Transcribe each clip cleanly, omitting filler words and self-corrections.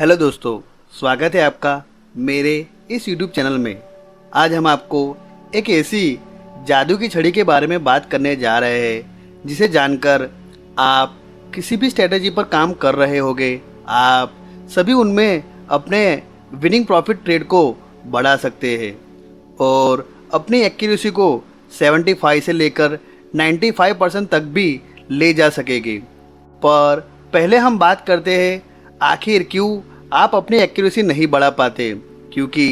Hello दोस्तों, स्वागत है आपका मेरे इस YouTube चैनल में। आज हम आपको एक ऐसी जादू की छड़ी के बारे में बात करने जा रहे हैं जिसे जानकर आप किसी भी स्ट्रेटजी पर काम कर रहे होंगे, आप सभी उनमें अपने विनिंग प्रॉफिट ट्रेड को बढ़ा सकते हैं और अपनी एक्यूरेसी को 75 से लेकर 95% तक भी ले जा सकेंगे। पर पहले हम बात करते हैं आखिर क्यों आप अपनी एक्यूरेसी नहीं बढ़ा पाते, क्योंकि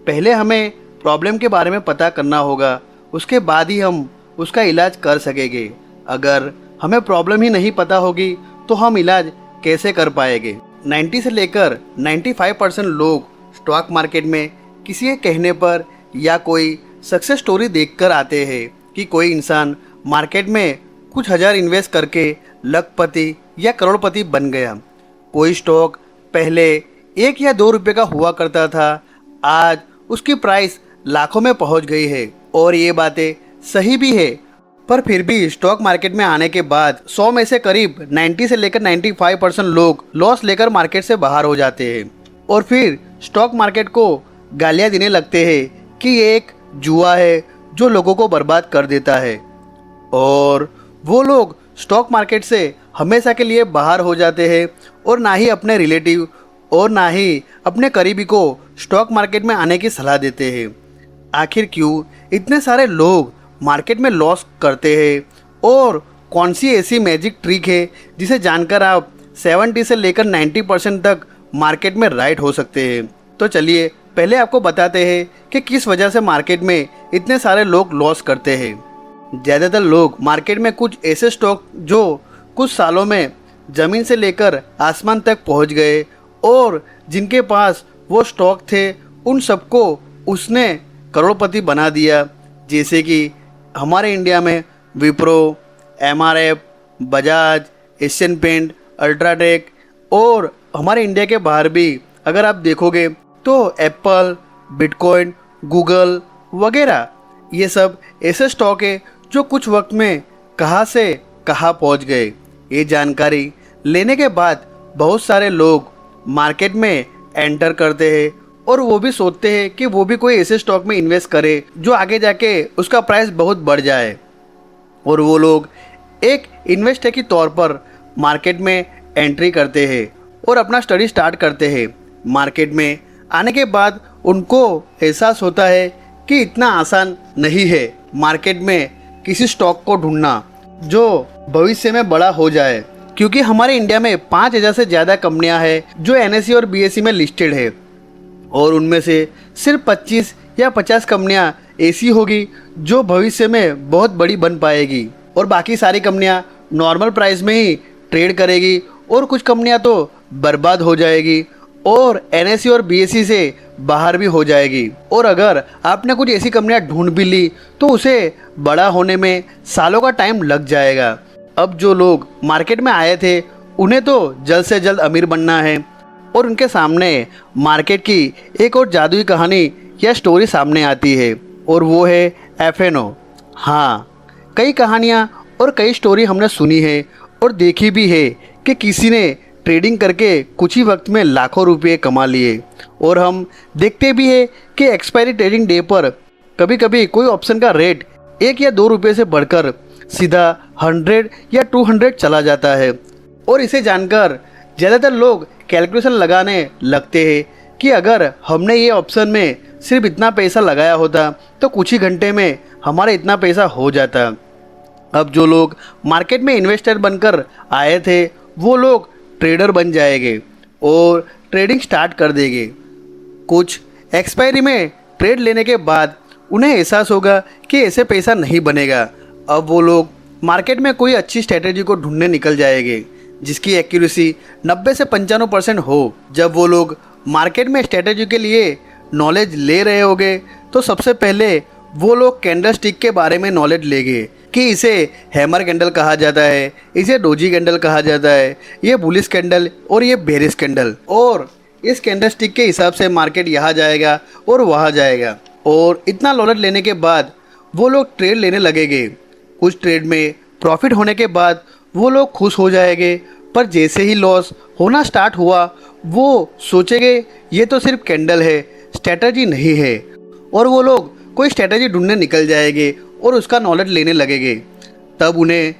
पहले हमें प्रॉब्लम के बारे में पता करना होगा, उसके बाद ही हम उसका इलाज कर सकेंगे। अगर हमें प्रॉब्लम ही नहीं पता होगी तो हम इलाज कैसे कर पाएंगे। 90 से लेकर 95% लोग स्टॉक मार्केट में किसी के कहने पर या कोई सक्सेस स्टोरी देखकर आते हैं कि कोई इंसान मार्केट में कुछ हज़ार इन्वेस्ट करके लखपति या करोड़पति बन गया। कोई स्टॉक पहले 1 या 2 रुपये का हुआ करता था, आज उसकी प्राइस लाखों में पहुंच गई है और ये बातें सही भी है। पर फिर भी स्टॉक मार्केट में आने के बाद 100 में से करीब 90 से लेकर 95% लोग लॉस लेकर मार्केट से बाहर हो जाते हैं और फिर स्टॉक मार्केट को गालियां देने लगते हैं कि ये एक जुआ है जो लोगों को बर्बाद कर देता है। और वो लोग स्टॉक मार्केट से हमेशा के लिए बाहर हो जाते हैं और ना ही अपने रिलेटिव और ना ही अपने करीबी को स्टॉक मार्केट में आने की सलाह देते हैं। आखिर क्यों इतने सारे लोग मार्केट में लॉस करते हैं और कौन सी ऐसी मैजिक ट्रिक है जिसे जानकर आप 70 से लेकर 90% तक मार्केट में राइट हो सकते हैं। तो चलिए पहले आपको बताते हैं कि किस वजह से मार्केट में इतने सारे लोग लॉस करते हैं। ज़्यादातर लोग मार्केट में कुछ ऐसे स्टॉक जो कुछ सालों में ज़मीन से लेकर आसमान तक पहुंच गए और जिनके पास वो स्टॉक थे उन सबको उसने करोड़पति बना दिया। जैसे कि हमारे इंडिया में विप्रो, एमआरएफ, बजाज, एशियन पेंट, अल्ट्राटेक और हमारे इंडिया के बाहर भी अगर आप देखोगे तो एप्पल, बिटकॉइन, गूगल वगैरह, ये सब ऐसे स्टॉक है जो कुछ वक्त में कहाँ से कहाँ पहुँच गए। ये जानकारी लेने के बाद बहुत सारे लोग मार्केट में एंटर करते हैं और वो भी सोचते हैं कि वो भी कोई ऐसे स्टॉक में इन्वेस्ट करे जो आगे जाके उसका प्राइस बहुत बढ़ जाए। और वो लोग एक इन्वेस्टर के तौर पर मार्केट में एंट्री करते हैं और अपना स्टडी स्टार्ट करते हैं। मार्केट में आने के बाद उनको एहसास होता है कि इतना आसान नहीं है मार्केट में किसी स्टॉक को ढूंढना जो भविष्य में बड़ा हो जाए, क्योंकि हमारे इंडिया में 5000 से ज़्यादा कंपनियां हैं जो एनएसई और बीएसई में लिस्टेड है और उनमें से सिर्फ 25 या 50 कंपनियां ऐसी होगी जो भविष्य में बहुत बड़ी बन पाएगी और बाकी सारी कंपनियां नॉर्मल प्राइस में ही ट्रेड करेगी और कुछ कंपनियां तो बर्बाद हो जाएगी और एनएसई और बीएसई से बाहर भी हो जाएगी। और अगर आपने कुछ ऐसी कंपनियां ढूंढ भी ली तो उसे बड़ा होने में सालों का टाइम लग जाएगा। अब जो लोग मार्केट में आए थे उन्हें तो जल्द से जल्द अमीर बनना है और उनके सामने मार्केट की एक और जादुई कहानी या स्टोरी सामने आती है और वो है एफएनओ। हाँ, कई कहानियाँ और कई स्टोरी हमने सुनी है और देखी भी है कि किसी ने ट्रेडिंग करके कुछ ही वक्त में लाखों रुपये कमा लिए और हम देखते भी है कि एक्सपायरी ट्रेडिंग डे पर कभी कभी कोई ऑप्शन का रेट 1 या 2 रुपये से बढ़कर सीधा 100 या 200 चला जाता है। और इसे जानकर ज़्यादातर लोग कैलकुलेशन लगाने लगते हैं कि अगर हमने ये ऑप्शन में सिर्फ इतना पैसा लगाया होता तो कुछ ही घंटे में हमारा इतना पैसा हो जाता। अब जो लोग मार्केट में इन्वेस्टर बनकर आए थे वो लोग ट्रेडर बन जाएंगे और ट्रेडिंग स्टार्ट कर देंगे। कुछ एक्सपायरी में ट्रेड लेने के बाद उन्हें एहसास होगा कि ऐसे पैसा नहीं बनेगा। अब वो लोग मार्केट में कोई अच्छी स्ट्रेटेजी को ढूंढने निकल जाएंगे जिसकी एक्यूरेसी 90 से 95% हो। जब वो लोग मार्केट में स्ट्रेटेजी के लिए नॉलेज ले रहे होंगे तो सबसे पहले वो लोग कैंडल स्टिक के बारे में नॉलेज लेंगे कि इसे हैमर कैंडल कहा जाता है, इसे डोजी कैंडल कहा जाता है, ये बुलिश कैंडल और ये बेरिश कैंडल, और इस कैंडल स्टिक के हिसाब से मार्केट यहाँ जाएगा और वहाँ जाएगा। और इतना नॉलेज लेने के बाद वो लोग ट्रेड लेने लगेंगे। कुछ ट्रेड में प्रॉफिट होने के बाद वो लोग खुश हो जाएंगे, पर जैसे ही लॉस होना स्टार्ट हुआ वो सोचेंगे ये तो सिर्फ कैंडल है, स्ट्रैटेजी नहीं है, और वो लोग कोई स्ट्रैटेजी ढूंढने निकल जाएंगे और उसका नॉलेज लेने लगेंगे। तब उन्हें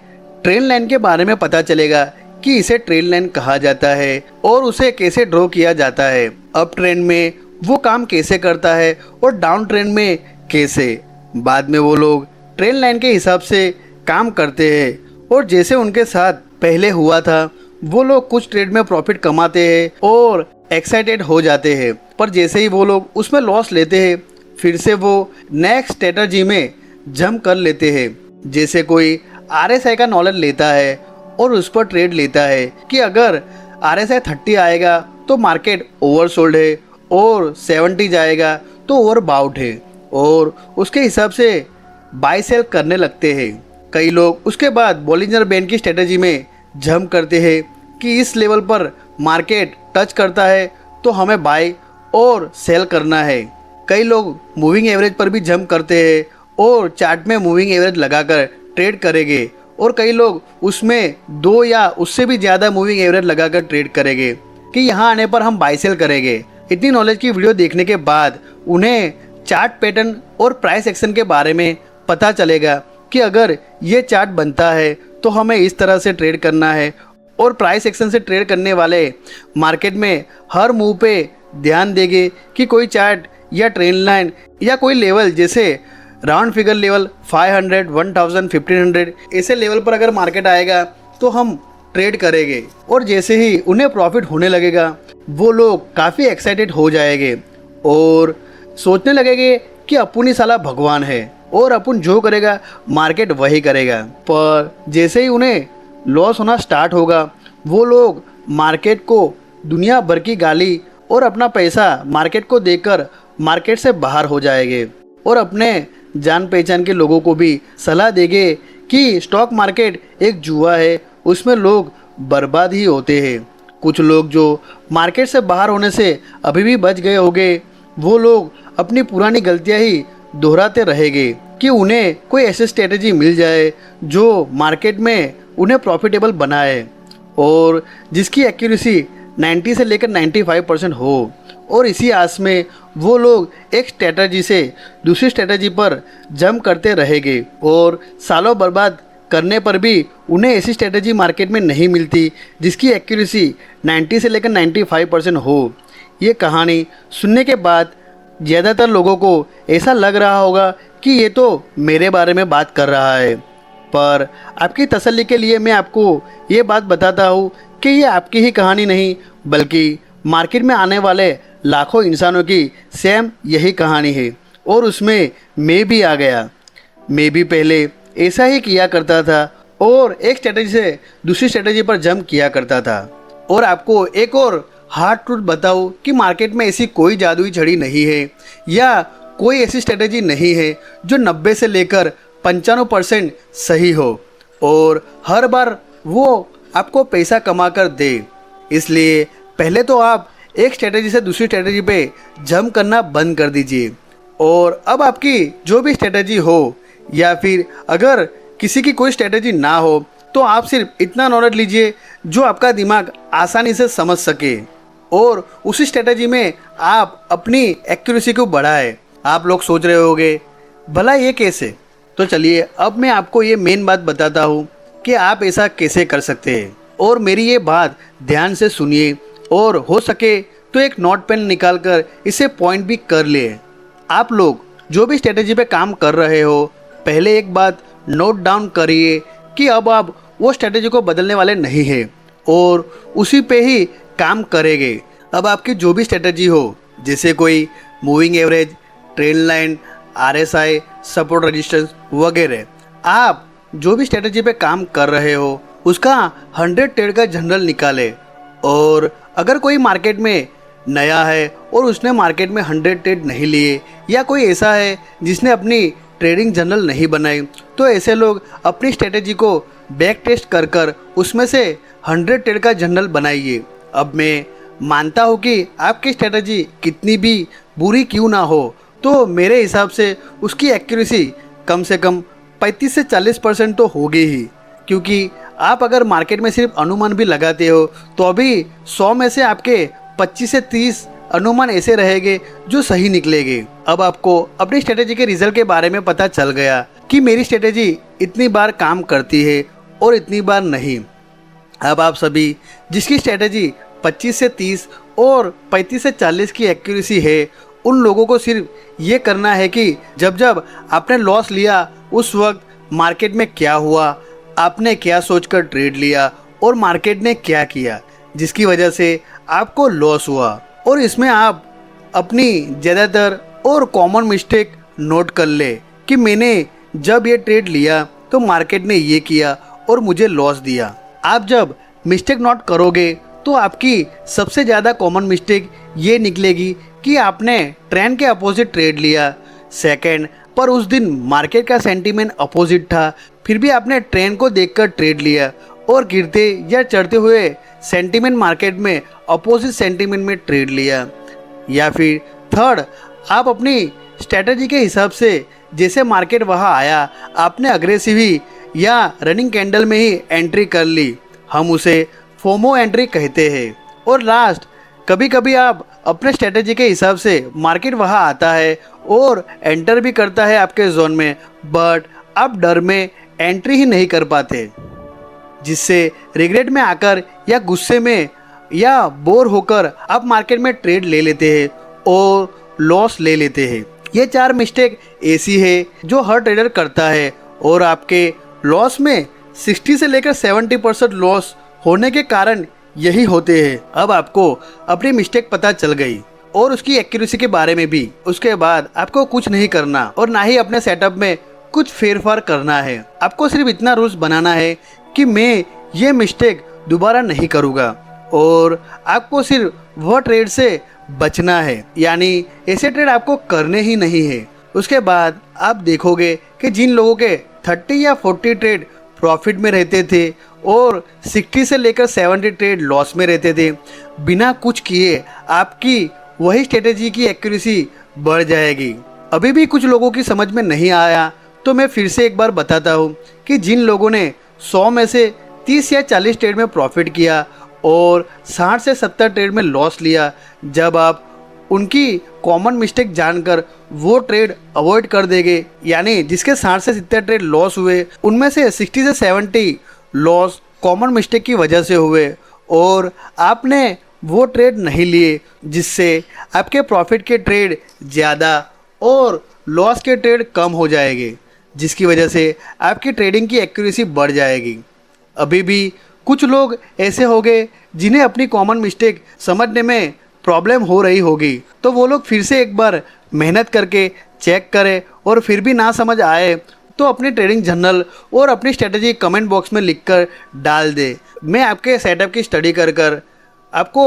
ट्रेन लाइन के बारे में पता चलेगा कि इसे ट्रेन लाइन कहा जाता है और उसे कैसे ड्रॉ किया जाता है, अप ट्रेंड में वो काम कैसे करता है और डाउन ट्रेंड में कैसे। बाद में वो लोग ट्रेन लाइन के हिसाब से काम करते हैं और जैसे उनके साथ पहले हुआ था, वो लोग कुछ ट्रेड में प्रॉफिट कमाते हैं और एक्साइटेड हो जाते हैं, पर जैसे ही वो लोग उसमें लॉस लेते हैं फिर से वो नेक्स्ट स्ट्रेटजी में जंप कर लेते हैं। जैसे कोई RSI का नॉलेज लेता है और उस पर ट्रेड लेता है कि अगर RSI 30 आएगा तो मार्केट ओवरसोल्ड है और 70 जाएगा तो ओवरबाउट है, और उसके हिसाब से बाय सेल करने लगते हैं। कई लोग उसके बाद बॉलिंजर बैंड की स्ट्रेटजी में जंप करते हैं कि इस लेवल पर मार्केट टच करता है तो हमें बाय और सेल करना है। कई लोग मूविंग एवरेज पर भी जंप करते हैं और चार्ट में मूविंग एवरेज लगाकर ट्रेड करेंगे, और कई लोग उसमें 2 या उससे भी ज़्यादा मूविंग एवरेज लगाकर ट्रेड करेंगे कि यहाँ आने पर हम बाय सेल करेंगे। इतनी नॉलेज की वीडियो देखने के बाद उन्हें चार्ट पैटर्न और प्राइस एक्शन के बारे में पता चलेगा कि अगर ये चार्ट बनता है तो हमें इस तरह से ट्रेड करना है, और प्राइस एक्शन से ट्रेड करने वाले मार्केट में हर मूव पे ध्यान देंगे कि कोई चार्ट या ट्रेंड लाइन या कोई लेवल, जैसे राउंड फिगर लेवल 500, 1000, 1500 ऐसे लेवल पर अगर मार्केट आएगा तो हम ट्रेड करेंगे। और जैसे ही उन्हें प्रॉफिट होने लगेगा वो लोग काफ़ी एक्साइटेड हो जाएंगे और सोचने लगेंगे कि अपन ही साला भगवान है और अपन जो करेगा मार्केट वही करेगा। पर जैसे ही उन्हें लॉस होना स्टार्ट होगा वो लोग मार्केट को दुनिया भर की गाली और अपना पैसा मार्केट को देकर मार्केट से बाहर हो जाएंगे, और अपने जान पहचान के लोगों को भी सलाह देंगे कि स्टॉक मार्केट एक जुआ है, उसमें लोग बर्बाद ही होते हैं। कुछ लोग जो मार्केट से बाहर होने से अभी भी बच गए होंगे वो लोग अपनी पुरानी गलतियां ही दोहराते रहेंगे कि उन्हें कोई ऐसी स्ट्रेटेजी मिल जाए जो मार्केट में उन्हें प्रॉफिटेबल बनाए और जिसकी एक्यूरेसी 90 से लेकर 95% हो, और इसी आस में वो लोग एक स्ट्रेटजी से दूसरी स्ट्रेटजी पर जंप करते रहेंगे, और सालों बर्बाद करने पर भी उन्हें ऐसी स्ट्रेटजी मार्केट में नहीं मिलती जिसकी एक्यूरेसी 90 से लेकर 95% हो। ये कहानी सुनने के बाद ज़्यादातर लोगों को ऐसा लग रहा होगा कि ये तो मेरे बारे में बात कर रहा है, पर आपकी तसल्ली के लिए मैं आपको ये बात बताता हूँ कि ये आपकी ही कहानी नहीं बल्कि मार्केट में आने वाले लाखों इंसानों की सेम यही कहानी है, और उसमें मैं भी आ गया। मैं भी पहले ऐसा ही किया करता था और एक स्ट्रेटजी से दूसरी स्ट्रेटजी पर जंप किया करता था। और आपको एक और हार्ड ट्रूथ बताऊँ कि मार्केट में ऐसी कोई जादुई छड़ी नहीं है या कोई ऐसी स्ट्रेटजी नहीं है जो 90 से लेकर 95% सही हो और हर बार वो आपको पैसा कमा कर दे। इसलिए पहले तो आप एक स्ट्रेटजी से दूसरी स्ट्रेटजी पे जंप करना बंद कर दीजिए, और अब आपकी जो भी स्ट्रेटजी हो या फिर अगर किसी की कोई स्ट्रेटजी ना हो तो आप सिर्फ इतना नॉलेज लीजिए जो आपका दिमाग आसानी से समझ सके, और उसी स्ट्रेटजी में आप अपनी एक्यूरेसी को बढ़ाएं। आप लोग सोच रहे होंगे भला ये कैसे, तो चलिए अब मैं आपको ये मेन बात बताता हूँ कि आप ऐसा कैसे कर सकते हैं, और मेरी ये बात ध्यान से सुनिए और हो सके तो एक नोट पेन निकाल कर इसे पॉइंट भी कर लिए। आप लोग जो भी स्ट्रेटजी पे काम कर रहे हो पहले एक बात नोट डाउन करिए कि अब आप वो स्ट्रेटजी को बदलने वाले नहीं हैं और उसी पे ही काम करेंगे। अब आपकी जो भी स्ट्रेटजी हो, जैसे कोई moving average, trend line, RSI, support resistance वगैरह, आप जो भी स्ट्रेटजी पे काम कर रहे हो उसका 100 ट्रेड का जनरल निकाले। और अगर कोई मार्केट में नया है और उसने मार्केट में 100 ट्रेड नहीं लिए, या कोई ऐसा है जिसने अपनी ट्रेडिंग जनरल नहीं बनाई, तो ऐसे लोग अपनी स्ट्रेटजी को बैक टेस्ट कर कर उसमें से 100 ट्रेड का जनरल बनाइए। अब मैं मानता हूँ कि आपकी स्ट्रेटजी कितनी भी बुरी क्यों ना हो, तो मेरे हिसाब से उसकी एक्यूरेसी कम से कम 35 से 40% तो होगी ही, क्योंकि आप अगर मार्केट में सिर्फ अनुमान भी लगाते हो तो अभी 100 में से आपके 25 से 30 अनुमान ऐसे रहेंगे जो सही निकलेंगे। अब आपको अपनी स्ट्रेटेजी के रिजल्ट के बारे में पता चल गया कि मेरी स्ट्रेटेजी इतनी बार काम करती है और इतनी बार नहीं। अब आप सभी जिसकी स्ट्रेटेजी 25 से 30 और 35 से 40 की एक्यूरेसी है, उन लोगों को सिर्फ ये करना है कि जब जब आपने लॉस लिया उस वक्त मार्केट में क्या हुआ, आपने क्या सोचकर ट्रेड लिया और मार्केट ने क्या किया जिसकी वजह से आपको लॉस हुआ। और इसमें आप अपनी ज़्यादातर और कॉमन मिस्टेक नोट कर ले कि मैंने जब ये ट्रेड लिया तो मार्केट ने ये किया और मुझे लॉस दिया। आप जब मिस्टेक नोट करोगे तो आपकी सबसे ज़्यादा कॉमन मिस्टेक ये निकलेगी कि आपने ट्रेंड के अपोजिट ट्रेड लिया। सेकंड, पर उस दिन मार्केट का सेंटीमेंट अपोजिट था, फिर भी आपने ट्रेंड को देखकर ट्रेड लिया और गिरते या चढ़ते हुए सेंटीमेंट मार्केट में अपोजिट सेंटीमेंट में ट्रेड लिया। या फिर थर्ड, आप अपनी स्ट्रेटजी के हिसाब से जैसे मार्केट वहाँ आया आपने अग्रेसिव या रनिंग कैंडल में ही एंट्री कर ली, हम उसे फोमो एंट्री कहते हैं। और लास्ट, कभी कभी आप अपने स्ट्रेटजी के हिसाब से मार्केट वहाँ आता है और एंटर भी करता है आपके जोन में, बट आप डर में एंट्री ही नहीं कर पाते, जिससे रिग्रेट में आकर या गुस्से में या बोर होकर आप मार्केट में ट्रेड ले लेते हैं और लॉस ले लेते हैं। ये 4 मिस्टेक ऐसी है जो हर ट्रेडर करता है और आपके लॉस में 60 से लेकर 70% लॉस होने के कारण यही होते हैं। अब आपको अपनी मिस्टेक पता चल गई और उसकी एक्यूरेसी के बारे में भी। उसके बाद आपको कुछ नहीं करना और ना ही अपने सेटअप में कुछ फेरफार करना है। आपको सिर्फ इतना रूल्स बनाना है कि मैं ये मिस्टेक दोबारा नहीं करूँगा और आपको सिर्फ वह ट्रेड से बचना है, यानी ऐसे ट्रेड आपको करने ही नहीं है। उसके बाद आप देखोगे कि जिन लोगों के 30 या 40 ट्रेड प्रॉफिट में रहते थे और 60 से लेकर 70 ट्रेड लॉस में रहते थे, बिना कुछ किए आपकी वही स्ट्रेटेजी की एक्यूरेसी बढ़ जाएगी। अभी भी कुछ लोगों की समझ में नहीं आया तो मैं फिर से एक बार बताता हूँ कि जिन लोगों ने 100 में से 30 या 40 ट्रेड में प्रॉफिट किया और 60 से 70 ट्रेड में लॉस लिया, जब आप उनकी कॉमन मिस्टेक जानकर वो ट्रेड अवॉइड कर देंगे, यानी जिसके 60 से 70 ट्रेड लॉस हुए उनमें से 60 से 70 लॉस कॉमन मिस्टेक की वजह से हुए और आपने वो ट्रेड नहीं लिए, जिससे आपके प्रॉफिट के ट्रेड ज़्यादा और लॉस के ट्रेड कम हो जाएंगे, जिसकी वजह से आपकी ट्रेडिंग की एक्यूरेसी बढ़ जाएगी। अभी भी कुछ लोग ऐसे होंगे जिन्हें अपनी कॉमन मिस्टेक समझने में प्रॉब्लम हो रही होगी, तो वो लोग फिर से एक बार मेहनत करके चेक करें और फिर भी ना समझ आए तो अपनी ट्रेडिंग जर्नल और अपनी स्ट्रेटजी कमेंट बॉक्स में लिखकर डाल दे। मैं आपके सेटअप की स्टडी कर आपको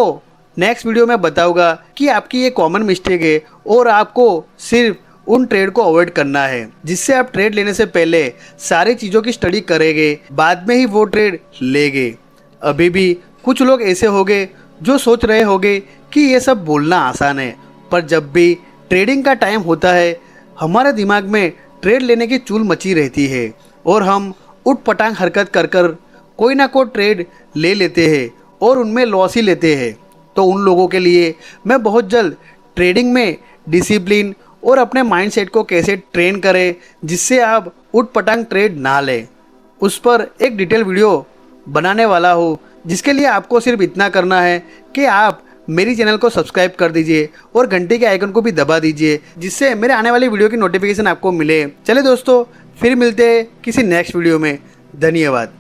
नेक्स्ट वीडियो में बताऊंगा कि आपकी ये कॉमन मिस्टेक है और आपको सिर्फ उन ट्रेड को अवॉइड करना है, जिससे आप ट्रेड लेने से पहले सारी चीज़ों की स्टडी करेंगे, बाद में ही वो ट्रेड लेंगे। अभी भी कुछ लोग ऐसे होंगे जो सोच रहे होंगे कि ये सब बोलना आसान है, पर जब भी ट्रेडिंग का टाइम होता है हमारे दिमाग में ट्रेड लेने की चूल मची रहती है और हम उठ पटांग हरकत कर कोई ना कोई ट्रेड ले लेते हैं और उनमें लॉस ही लेते हैं। तो उन लोगों के लिए मैं बहुत जल्द ट्रेडिंग में डिसिप्लिन और अपने माइंडसेट को कैसे ट्रेन करें जिससे आप उठ पटांग ट्रेड ना लें, उस पर एक डिटेल वीडियो बनाने वाला हूँ, जिसके लिए आपको सिर्फ इतना करना है कि आप मेरी चैनल को सब्सक्राइब कर दीजिए और घंटे के आइकन को भी दबा दीजिए, जिससे मेरे आने वाली वीडियो की नोटिफिकेशन आपको मिले। चलिए दोस्तों, फिर मिलते हैं किसी नेक्स्ट वीडियो में। धन्यवाद।